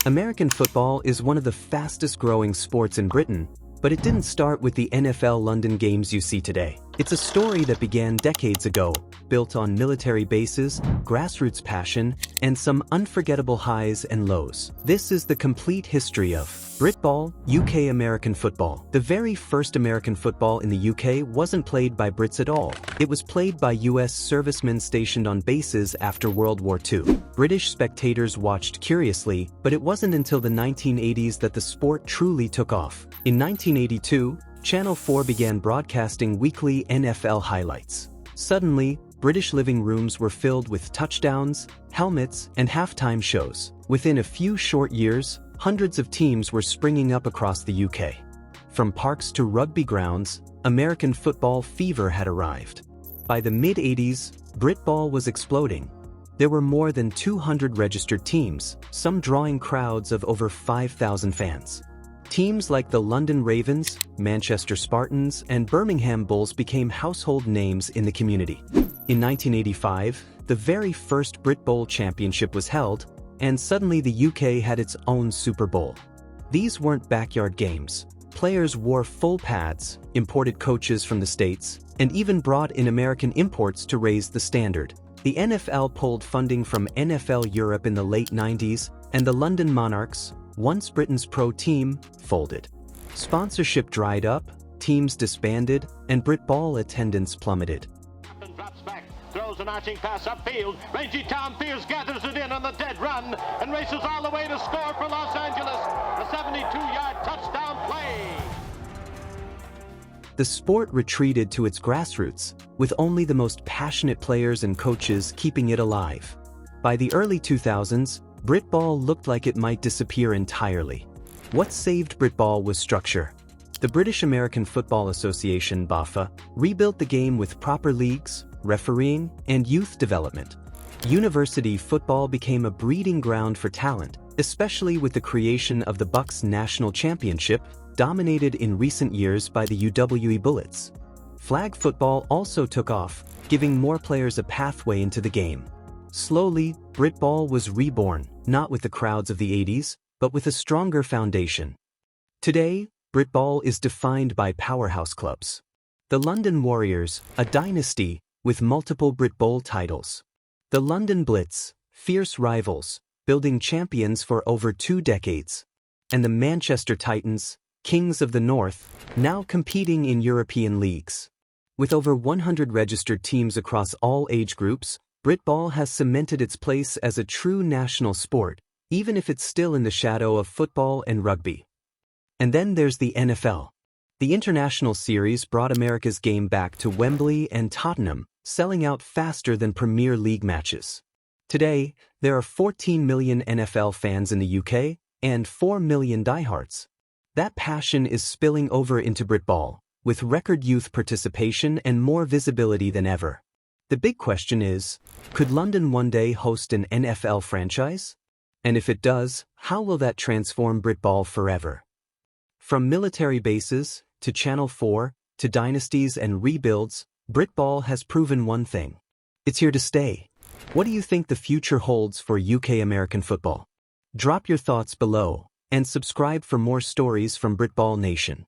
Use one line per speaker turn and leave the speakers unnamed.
American football is one of the fastest-growing sports in Britain, but it didn't start with the NFL London games you see today. It's a story that began decades ago, built on military bases, grassroots passion, and some unforgettable highs and lows. This is the complete history of Britball, UK American football. The very first American football in the UK wasn't played by Brits at all. It was played by US servicemen stationed on bases after World War II. British spectators watched curiously, but it wasn't until the 1980s that the sport truly took off. In 1982, Channel 4 began broadcasting weekly NFL highlights. Suddenly, British living rooms were filled with touchdowns, helmets, and halftime shows. Within a few short years, hundreds of teams were springing up across the UK. From parks to rugby grounds, American football fever had arrived. By the mid-80s, Britball was exploding. There were more than 200 registered teams, some drawing crowds of over 5,000 fans. Teams like the London Ravens, Manchester Spartans, and Birmingham Bulls became household names in the community. In 1985, the very first BritBowl championship was held, and suddenly the UK had its own Super Bowl. These weren't backyard games. Players wore full pads, imported coaches from the States, and even brought in American imports to raise the standard. The NFL pulled funding from NFL Europe in the late 90s, and the London Monarchs, once Britain's pro team, folded. Sponsorship dried up, teams disbanded, and Britball attendance plummeted.
Drops back, throws an arching pass upfield. Rangy Tom Pierce gathers it in on the dead run and races all the way to score for Los Angeles. A 72-yard touchdown play.
The sport retreated to its grassroots, with only the most passionate players and coaches keeping it alive. By the early 2000s, Britball looked like it might disappear entirely. What saved Britball was structure. The British American Football Association (BAFA) rebuilt the game with proper leagues, refereeing, and youth development. University football became a breeding ground for talent, especially with the creation of the Bucks National Championship, dominated in recent years by the UWE Bullets. Flag football also took off, giving more players a pathway into the game. Slowly, Britball was reborn, not with the crowds of the 80s, but with a stronger foundation. Today, Britball is defined by powerhouse clubs. The London Warriors, a dynasty, with multiple BritBowl titles. The London Blitz, fierce rivals, building champions for over 2 decades. And the Manchester Titans, kings of the North, now competing in European leagues. With over 100 registered teams across all age groups, Britball has cemented its place as a true national sport, even if it's still in the shadow of football and rugby. And then there's the NFL. The international series brought America's game back to Wembley and Tottenham, selling out faster than Premier League matches. Today, there are 14 million NFL fans in the UK, and 4 million diehards. That passion is spilling over into Britball, with record youth participation and more visibility than ever. The big question is, could London one day host an NFL franchise? And if it does, how will that transform Britball forever? From military bases, to Channel 4, to dynasties and rebuilds, Britball has proven one thing. It's here to stay. What do you think the future holds for UK American football? Drop your thoughts below, and subscribe for more stories from Britball Nation.